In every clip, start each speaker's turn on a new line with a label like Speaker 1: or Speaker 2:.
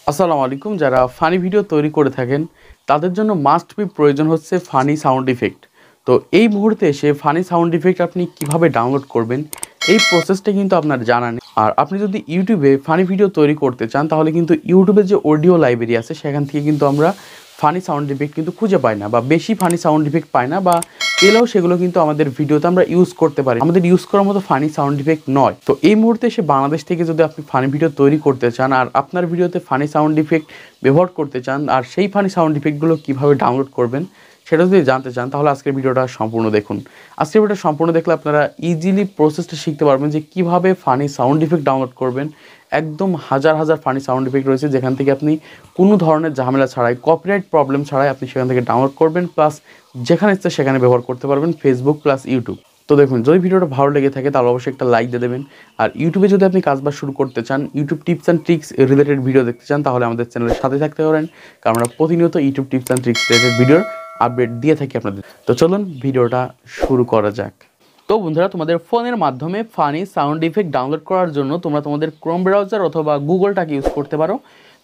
Speaker 1: আসসালামু আলাইকুম। যারা ফানি ভিডিও তৈরি করে থাকেন তাদের জন্য মাস্ট বি প্রয়োজন হচ্ছে ফানি সাউন্ড ইফেক্ট। তো এই মুহূর্তে এসে ফানি সাউন্ড ইফেক্ট আপনি কিভাবে ডাউনলোড করবেন এই প্রসেসটা কিন্তু আপনার জানা নেই। আর আপনি যদি ইউটিউবে ফানি ভিডিও তৈরি করতে চান তাহলে কিন্তু ইউটিউবে যে অডিও লাইব্রেরি আছে সেখান থেকে কিন্তু আমরা ফানি সাউন্ড ইফেক্ট কিন্তু খুঁজে পাই না, বা বেশি ফানি সাউন্ড ইফেক্ট পাই না, বা পেলেও সেগুলো কিন্তু আমাদের ভিডিওতে আমরা ইউজ করতে পারি, আমাদের ইউজ করার মতো ফানি সাউন্ড ইফেক্ট নয়। তো এই মুহূর্তে এসে বাংলাদেশ থেকে যদি আপনি ফানি ভিডিও তৈরি করতে চান আর আপনার ভিডিওতে ফানি সাউন্ড ইফেক্ট ব্যবহার করতে চান, আর সেই ফানি সাউন্ড ইফেক্টগুলো কীভাবে ডাউনলোড করবেন সেটা যদি জানতে চান তাহলে আজকের ভিডিওটা সম্পূর্ণ দেখুন। আজকের ভিডিওটা সম্পূর্ণ দেখলে আপনারা ইজিলি প্রসেসটা শিখতে পারবেন যে কীভাবে ফানি সাউন্ড ইফেক্ট ডাউনলোড করবেন। একদম হাজার হাজার ফানি সাউন্ড ইফেক্ট রয়েছে যেখান থেকে আপনি কোনো ধরনের ঝামেলা ছাড়াই, কপিরাইট প্রবলেম ছাড়াই আপনি সেখান থেকে ডাউনলোড করবেন, প্লাস যেখানে ইচ্ছে সেখানে ব্যবহার করতে পারবেন, ফেসবুক প্লাস ইউটিউব। তো দেখুন, যদি ভিডিওটা ভালো লেগে থাকে তাহলে অবশ্যই একটা লাইক দিয়ে দেবেন। আর ইউটিউবে যদি আপনি কাজবাজ শুরু করতে চান, YouTube tips and tricks related video দেখতে চান তাহলে আমাদের চ্যানেলের সাথে থাকতে পারেন, কারণ আমরা প্রতিনিয়ত YouTube tips and tricks related ভিডিওর আপডেট দিয়ে থাকি আপনাদের। তো চলুন ভিডিওটা শুরু করা যাক। তো বন্ধুরা, তোমাদের ফোনের মাধ্যমে ফানি সাউন্ড ইফেক্ট ডাউনলোড করার জন্য তোমরা তোমাদের ক্রোম ব্রাউজার অথবা গুগলটাকে ইউজ করতে পারো।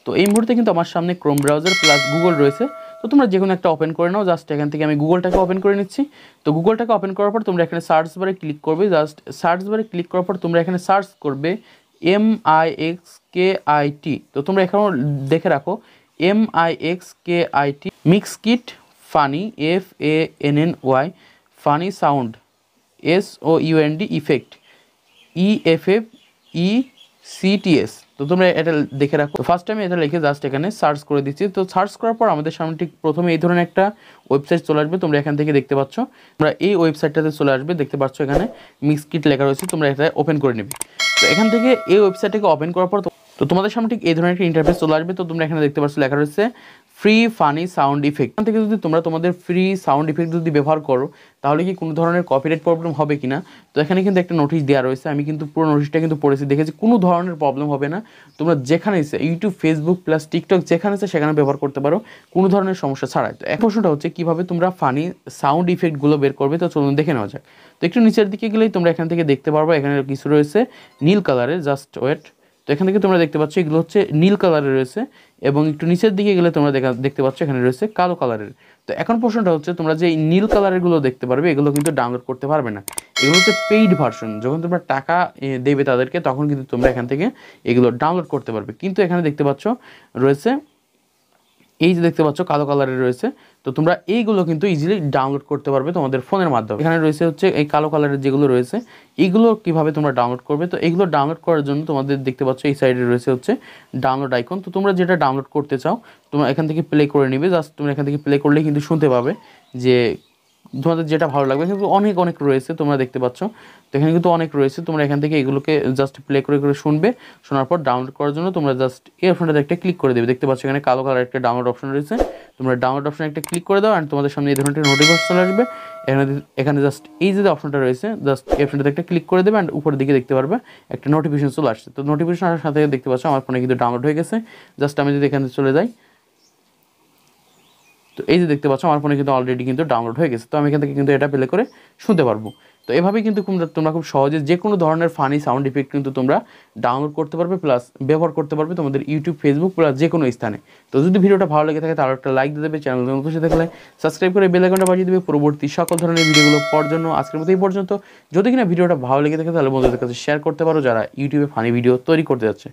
Speaker 1: তো এই মুহূর্তে কিন্তু আমার সামনে ক্রোম ব্রাউজার প্লাস গুগল রয়েছে। তো তোমরা যে কোনো একটা ওপেন করে নাও। জাস্ট এখান থেকে আমি গুগলটাকে ওপেন করে নিচ্ছি। তো গুগলটাকে ওপেন করার পর তোমরা এখানে সার্চ বারে ক্লিক করবে। জাস্ট সার্চ বারে ক্লিক করার পর তোমরা এখানে সার্চ করবে MIXKIT। তো তোমরা এখানেও দেখে রাখো MIXKIT Mixkit funny FANNY funny sound SOUND effects EFFECTS। তো তোমরা এটা দেখে রাখো। ফার্স্ট আমি এটা লিখে জাস্ট এখানে সার্চ করে দিচ্ছি। তো সার্চ করার পর আমাদের সামনে ঠিক প্রথমে এই ধরনের একটা ওয়েবসাইট চলে আসবে। তোমরা এখান থেকে দেখতে পাচ্ছ, তোমরা এই ওয়েবসাইটটাতে চলে আসবে, দেখতে পাচ্ছ এখানে মিক্সকিট লেখা রয়েছে। তোমরা এটা ওপেন করে নেবে। তো এখান থেকে এই ওয়েবসাইটটাকে ওপেন করার পর তো তোমাদের সামনে ঠিক এই ধরনের একটা ইন্টারফেস চলে আসবে। তো তোমরা এখানে দেখতে পাচ্ছ লেখা রয়েছে ফ্রি ফানি সাউন্ড ইফেক্ট। এখান থেকে যদি তোমরা তোমাদের ফ্রি সাউন্ড ইফেক্ট যদি ব্যবহার করো তাহলে কি কোনো ধরনের কপিরাইট প্রবলেম হবে কিনা। তো এখানে কিন্তু একটা নোটিশ দেওয়া রয়েছে, আমি কিন্তু পুরো নোটিশটা কিন্তু পড়েছি, দেখেছি কোনো ধরনের প্রবলেম হবে না। তোমরা যেখানে এসে ইউটিউব, ফেসবুক প্লাস টিকটক যেখানে এসে সেখানে ব্যবহার করতে পারো কোনো ধরনের সমস্যা ছাড়াই। তো এক প্রশ্নটা হচ্ছে কীভাবে তোমরা ফানি সাউন্ড ইফেক্টগুলো বের করবে। তো চলুন দেখে নেওয়া যাক। তো একটু নিচের দিকে গেলেই তোমরা এখান থেকে দেখতে পারবে এখানে কিছু রয়েছে নীল কালারের, জাস্ট ওয়েট। তো এখান থেকে তোমরা দেখতে পাচ্ছ এগুলো হচ্ছে নীল কালারের রয়েছে, এবং একটু নিচের দিকে গেলে তোমরা দেখতে পাচ্ছ এখানে রয়েছে কালো কালারের। তো এখন প্রশ্নটা হচ্ছে তোমরা যে এই নীল কালারেরগুলো দেখতে পারবে এগুলো কিন্তু ডাউনলোড করতে পারবে না। এগুলো হচ্ছে পেইড ভার্সন। যখন তোমরা টাকা দেবে তাদেরকে তখন কিন্তু তোমরা এখান থেকে এগুলো ডাউনলোড করতে পারবে। কিন্তু এখানে দেখতে পাচ্ছ রয়েছে, এই যে দেখতে পাচ্ছ কালো কালারের রয়েছে। তো তোমরা এইগুলো কিন্তু ইজিলি ডাউনলোড করতে পারবে তোমাদের ফোনের মাধ্যমে। এখানে রয়েছে হচ্ছে এই কালো কালারের যেগুলো রয়েছে এইগুলো কীভাবে তোমরা ডাউনলোড করবে। তো এইগুলো ডাউনলোড করার জন্য তোমাদের দেখতে পাচ্ছ এই সাইডে রয়েছে হচ্ছে ডাউনলোড আইকন। তো তোমরা যেটা ডাউনলোড করতে চাও তোমরা এখান থেকে প্লে করে নিবে। জাস্ট তোমরা এখান থেকে প্লে করলেই কিন্তু শুনতে পাবে যে তোমাদের যেটা ভালো লাগবে। কিন্তু অনেক অনেক রয়েছে তোমরা দেখতে পাচ্ছ। তো এখানে কিন্তু অনেক রয়েছে, তোমরা এখান থেকে এগুলোকে জাস্ট প্লে করে করে শুনবে। শোনার পর ডাউনলোড করার জন্য তোমরা জাস্ট এই অপশনটাতে একটা ক্লিক করে দেবে। দেখতে পাচ্ছ এখানে কালো কালার একটা ডাউনলোড অপশন রয়েছে। তোমরা ডাউনলোড অপশনে একটা ক্লিক করে দাও অ্যান্ড তোমাদের সামনে এই ধরনের নোটিফিকেশন চলে আসবে। এখানে জাস্ট এই যে অপশনটা রয়েছে জাস্ট এই অপশনটাতে একটা ক্লিক করে দেবে অ্যান্ড উপরের দিকে দেখতে পারবে একটা নোটিফিকেশন চলে আসছে। তো নোটিফিকেশন আসার সাথে দেখতে পাচ্ছ আমার ফোনে কিন্তু ডাউনলোড হয়ে গেছে। জাস্ট আমি যদি এখানে চলে যাই, তো এই যে দেখতে পাচ্ছ আমার ফোনে কিন্তু অলরেডি কিন্তু ডাউনলোড হয়ে গেছে। তো আমি এখান থেকে কিন্তু এটা প্লে করে শুনতে পারবো। তো এভাবেই কিন্তু তোমরা খুব সহজে যে কোনো ধরনের ফানি সাউন্ড ইফেক্ট কিন্তু তোমরা ডাউনলোড করতে পারবে, প্লাস ব্যবহার করতে পারবে তোমাদের ইউটিউব, ফেসবুক প্লাস যে কোনো স্থানে। তো যদি ভিডিওটা ভালো লেগে থাকে তাহলে একটা লাইক দিয়ে দেবে, চ্যানেল নতুন হয়ে থাকলে সাবস্ক্রাইব করে বেল আইকনটা বাজিয়ে দেবে পরবর্তী সকল ধরনের ভিডিওগুলো পাওয়ার জন্য। আজকের মতো এই পর্যন্ত। যদি কিনা ভিডিওটা ভালো লেগে থাকে তাহলে বন্ধুদের কাছে শেয়ার করতে পারো যারা ইউটিউবে ফানি ভিডিও তৈরি করতে যাচ্ছে।